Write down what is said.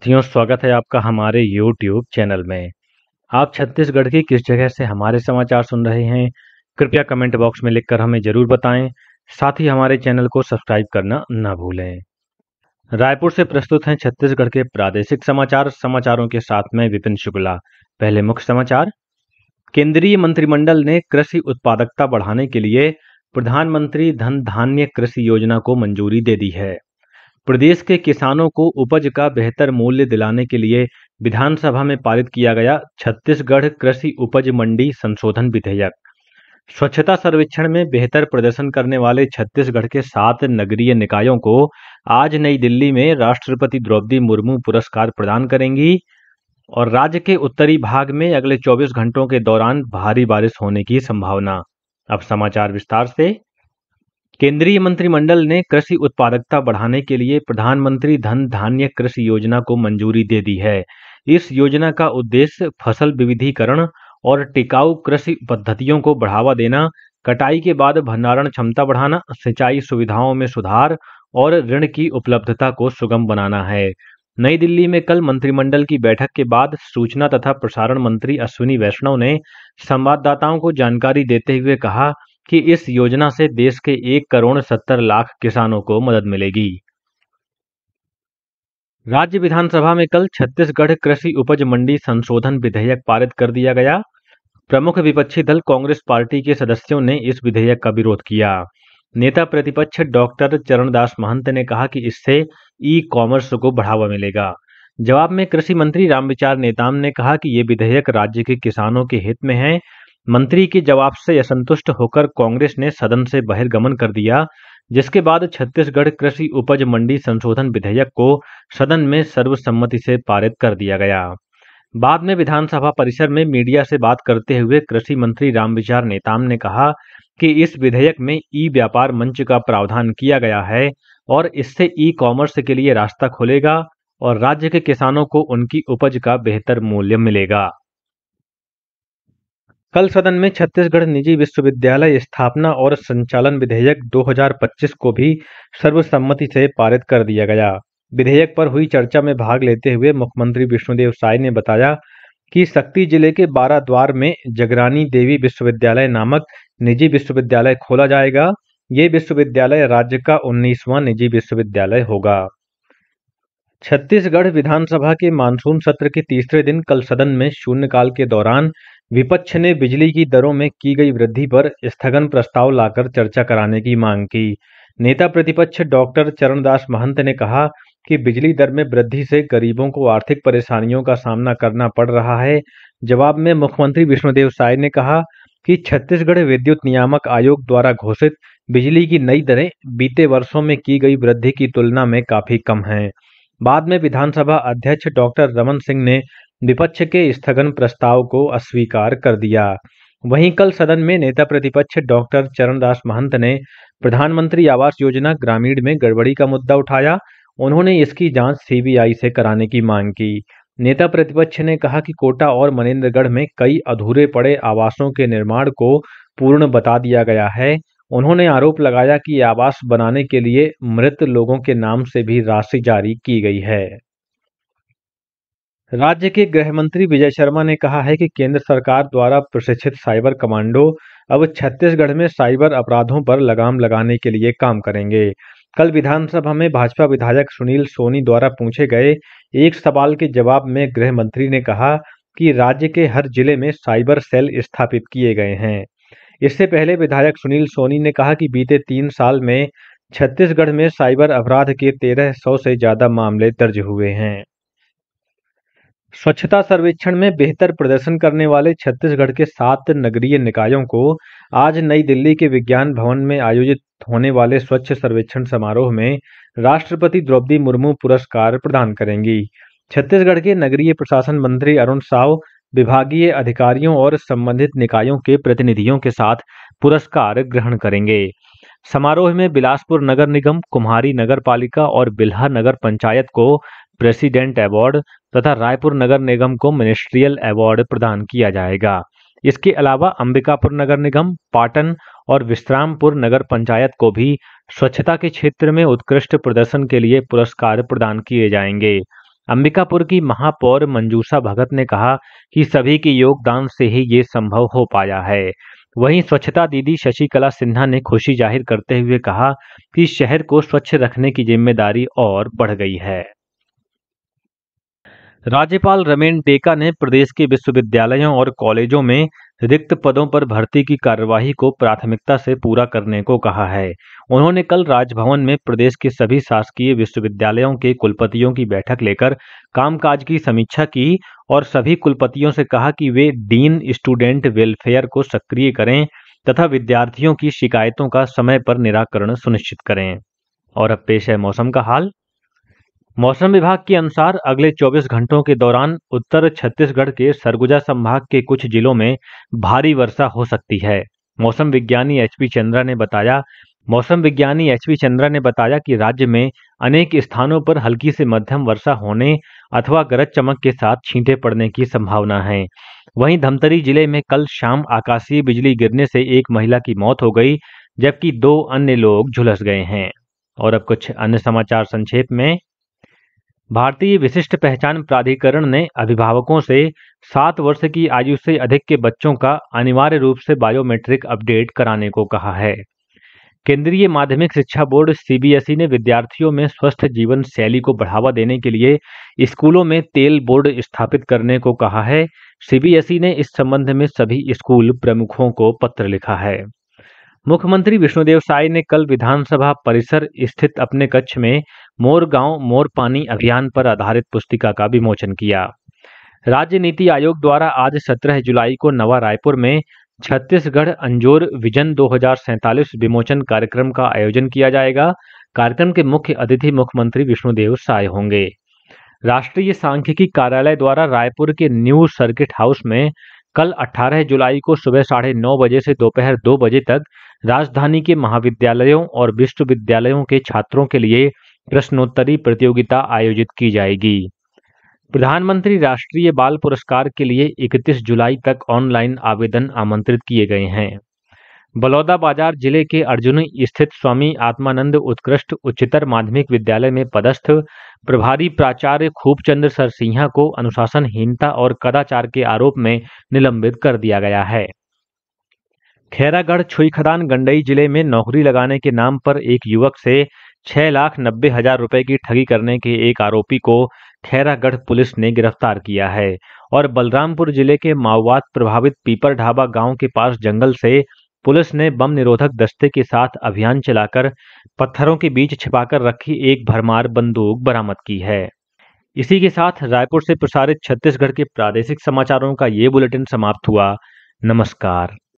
साथियों, स्वागत है आपका हमारे YouTube चैनल में। आप छत्तीसगढ़ की किस जगह से हमारे समाचार सुन रहे हैं, कृपया कमेंट बॉक्स में लिखकर हमें जरूर बताएं। साथ ही हमारे चैनल को सब्सक्राइब करना न भूलें। रायपुर से प्रस्तुत हैं छत्तीसगढ़ के प्रादेशिक समाचार। समाचारों के साथ में विपिन शुक्ला। पहले मुख्य समाचार। केंद्रीय मंत्रिमंडल ने कृषि उत्पादकता बढ़ाने के लिए प्रधानमंत्री धन धान्य कृषि योजना को मंजूरी दे दी है। प्रदेश के किसानों को उपज का बेहतर मूल्य दिलाने के लिए विधानसभा में पारित किया गया छत्तीसगढ़ कृषि उपज मंडी संशोधन विधेयक। स्वच्छता सर्वेक्षण में बेहतर प्रदर्शन करने वाले छत्तीसगढ़ के 7 नगरीय निकायों को आज नई दिल्ली में राष्ट्रपति द्रौपदी मुर्मू पुरस्कार प्रदान करेंगी। और राज्य के उत्तरी भाग में अगले 24 घंटों के दौरान भारी बारिश होने की संभावना। अब समाचार विस्तार से। केंद्रीय मंत्रिमंडल ने कृषि उत्पादकता बढ़ाने के लिए प्रधानमंत्री धन धान्य कृषि योजना को मंजूरी दे दी है। इस योजना का उद्देश्य फसल विविधीकरण और टिकाऊ कृषि पद्धतियों को बढ़ावा देना, कटाई के बाद भंडारण क्षमता बढ़ाना, सिंचाई सुविधाओं में सुधार और ऋण की उपलब्धता को सुगम बनाना है। नई दिल्ली में कल मंत्रिमंडल की बैठक के बाद सूचना तथा प्रसारण मंत्री अश्विनी वैष्णव ने संवाददाताओं को जानकारी देते हुए कहा कि इस योजना से देश के 1,70,00,000 किसानों को मदद मिलेगी। राज्य विधानसभा में कल छत्तीसगढ़ कृषि उपज मंडी संशोधन विधेयक पारित कर दिया गया। प्रमुख विपक्षी दल कांग्रेस पार्टी के सदस्यों ने इस विधेयक का विरोध किया। नेता प्रतिपक्ष डॉक्टर चरणदास महंत ने कहा कि इससे ई कॉमर्स को बढ़ावा मिलेगा। जवाब में कृषि मंत्री रामविचार नेताम ने कहा कि ये विधेयक राज्य के किसानों के हित में है। मंत्री के जवाब से असंतुष्ट होकर कांग्रेस ने सदन से बहिर्गमन कर दिया, जिसके बाद छत्तीसगढ़ कृषि उपज मंडी संशोधन विधेयक को सदन में सर्वसम्मति से पारित कर दिया गया। बाद में विधानसभा परिसर में मीडिया से बात करते हुए कृषि मंत्री रामविचार नेताम ने कहा कि इस विधेयक में ई व्यापार मंच का प्रावधान किया गया है और इससे ई कॉमर्स के लिए रास्ता खुलेगा और राज्य के किसानों को उनकी उपज का बेहतर मूल्य मिलेगा। कल सदन में छत्तीसगढ़ निजी विश्वविद्यालय स्थापना और संचालन विधेयक 2025 को भी सर्वसम्मति से पारित कर दिया गया। विधेयक पर हुई चर्चा में भाग लेते हुए मुख्यमंत्री विष्णुदेव साय ने बताया कि सक्ती जिले के बाराद्वार में जगरानी देवी विश्वविद्यालय नामक निजी विश्वविद्यालय खोला जाएगा। ये विश्वविद्यालय राज्य का 19वां निजी विश्वविद्यालय होगा। छत्तीसगढ़ विधानसभा के मानसून सत्र के तीसरे दिन कल सदन में शून्यकाल के दौरान विपक्ष ने बिजली की दरों में की गई वृद्धि पर स्थगन प्रस्ताव लाकर चर्चा कराने की मांग की। नेता प्रतिपक्ष डॉक्टर चरणदास महंत ने कहा कि बिजली दर में वृद्धि से गरीबों को आर्थिक परेशानियों का सामना करना पड़ रहा है। जवाब में मुख्यमंत्री विष्णुदेव साय ने कहा कि छत्तीसगढ़ विद्युत नियामक आयोग द्वारा घोषित बिजली की नई दरें बीते वर्षों में की गई वृद्धि की तुलना में काफी कम हैं। बाद में विधानसभा अध्यक्ष डॉक्टर रमन सिंह ने विपक्ष के स्थगन प्रस्ताव को अस्वीकार कर दिया। वहीं कल सदन में नेता प्रतिपक्ष डॉक्टर चरणदास महंत ने प्रधानमंत्री आवास योजना ग्रामीण में गड़बड़ी का मुद्दा उठाया। उन्होंने इसकी जांच सीबीआई से कराने की मांग की। नेता प्रतिपक्ष ने कहा कि कोटा और मनेन्द्रगढ़ में कई अधूरे पड़े आवासों के निर्माण को पूर्ण बता दिया गया है। उन्होंने आरोप लगाया कि आवास बनाने के लिए मृत लोगों के नाम से भी राशि जारी की गई है। राज्य के गृह मंत्री विजय शर्मा ने कहा है कि केंद्र सरकार द्वारा प्रशिक्षित साइबर कमांडो अब छत्तीसगढ़ में साइबर अपराधों पर लगाम लगाने के लिए काम करेंगे। कल विधानसभा में भाजपा विधायक सुनील सोनी द्वारा पूछे गए एक सवाल के जवाब में गृह मंत्री ने कहा कि राज्य के हर जिले में साइबर सेल स्थापित किए गए हैं। इससे पहले विधायक सुनील सोनी ने कहा कि बीते 3 साल में छत्तीसगढ़ में साइबर अपराध के 1300 से ज्यादा मामले दर्ज हुए हैं। स्वच्छता सर्वेक्षण में बेहतर प्रदर्शन करने वाले छत्तीसगढ़ के 7 नगरीय निकायों को आज नई दिल्ली के विज्ञान भवन में आयोजित होने वाले स्वच्छ सर्वेक्षण समारोह में राष्ट्रपति द्रौपदी मुर्मू पुरस्कार प्रदान करेंगी। छत्तीसगढ़ के नगरीय प्रशासन मंत्री अरुण साव विभागीय अधिकारियों और संबंधित निकायों के प्रतिनिधियों के साथ पुरस्कार ग्रहण करेंगे। समारोह में बिलासपुर नगर निगम, कुम्हारी नगर पालिका और बिल्हा नगर पंचायत को प्रेसिडेंट अवार्ड तथा रायपुर नगर निगम को मिनिस्ट्रियल अवार्ड प्रदान किया जाएगा। इसके अलावा अंबिकापुर नगर निगम, पाटन और विश्रामपुर नगर पंचायत को भी स्वच्छता के क्षेत्र में उत्कृष्ट प्रदर्शन के लिए पुरस्कार प्रदान किए जाएंगे। अंबिकापुर की महापौर मंजूषा भगत ने कहा कि सभी के योगदान से ही ये संभव हो पाया है। वहीं स्वच्छता दीदी शशिकला सिन्हा ने खुशी जाहिर करते हुए कहा कि शहर को स्वच्छ रखने की जिम्मेदारी और बढ़ गई है। राज्यपाल रमेन टेका ने प्रदेश के विश्वविद्यालयों और कॉलेजों में रिक्त पदों पर भर्ती की कार्यवाही को प्राथमिकता से पूरा करने को कहा है। उन्होंने कल राजभवन में प्रदेश के सभी शासकीय विश्वविद्यालयों के कुलपतियों की बैठक लेकर कामकाज की समीक्षा की और सभी कुलपतियों से कहा कि वे डीन स्टूडेंट वेलफेयर को सक्रिय करें तथा विद्यार्थियों की शिकायतों का समय पर निराकरण सुनिश्चित करें। और अब पेश है मौसम का हाल। मौसम विभाग के अनुसार अगले 24 घंटों के दौरान उत्तर छत्तीसगढ़ के सरगुजा संभाग के कुछ जिलों में भारी वर्षा हो सकती है। मौसम विज्ञानी एच पी चंद्रा ने बताया कि राज्य में अनेक स्थानों पर हल्की से मध्यम वर्षा होने अथवा गरज चमक के साथ छींटे पड़ने की संभावना है। वहीं धमतरी जिले में कल शाम आकाशीय बिजली गिरने से एक महिला की मौत हो गई, जबकि 2 अन्य लोग झुलस गए हैं। और अब कुछ अन्य समाचार संक्षेप में। भारतीय विशिष्ट पहचान प्राधिकरण ने अभिभावकों से 7 वर्ष की आयु से अधिक के बच्चों का अनिवार्य रूप से बायोमेट्रिक अपडेट कराने को कहा है। केंद्रीय माध्यमिक शिक्षा बोर्ड सीबीएसई ने विद्यार्थियों में स्वस्थ जीवन शैली को बढ़ावा देने के लिए स्कूलों में तेल बोर्ड स्थापित करने को कहा है। सीबीएसई ने इस संबंध में सभी स्कूल प्रमुखों को पत्र लिखा है। मुख्यमंत्री विष्णुदेव साय ने कल विधानसभा परिसर स्थित अपने कक्ष में मोर गांव मोर पानी अभियान पर आधारित पुस्तिका का विमोचन किया। राज्य नीति आयोग द्वारा आज 17 जुलाई को नवा रायपुर में छत्तीसगढ़ अंजोर विजन 2047 विमोचन कार्यक्रम का आयोजन किया जाएगा। कार्यक्रम के मुख्य अतिथि मुख्यमंत्री विष्णुदेव साय होंगे। राष्ट्रीय सांख्यिकी कार्यालय द्वारा रायपुर के न्यू सर्किट हाउस में कल 18 जुलाई को सुबह 9:30 बजे से दोपहर 2 बजे तक राजधानी के महाविद्यालयों और विश्वविद्यालयों के छात्रों के लिए प्रश्नोत्तरी प्रतियोगिता आयोजित की जाएगी। प्रधानमंत्री राष्ट्रीय बाल पुरस्कार के लिए 31 जुलाई तक ऑनलाइन आवेदन आमंत्रित किए गए हैं। बलौदाबाजार जिले के अर्जुनी स्थित स्वामी आत्मानंद उत्कृष्ट उच्चतर माध्यमिक विद्यालय में पदस्थ प्रभारी प्राचार्य खूबचंद सरसिंहा को अनुशासनहीनता और कदाचार के आरोप में निलंबित कर दिया गया है। खैरागढ़ छुईखदान गंडई जिले में नौकरी लगाने के नाम पर एक युवक से 6,90,000 रुपए की ठगी करने के एक आरोपी को खैरागढ़ पुलिस ने गिरफ्तार किया है। और बलरामपुर जिले के माओवाद प्रभावित पीपर ढाबा गांव के पास जंगल से पुलिस ने बम निरोधक दस्ते के साथ अभियान चलाकर पत्थरों के बीच छिपाकर रखी एक भरमार बंदूक बरामद की है। इसी के साथ रायपुर से प्रसारित छत्तीसगढ़ के प्रादेशिक समाचारों का ये बुलेटिन समाप्त हुआ। नमस्कार।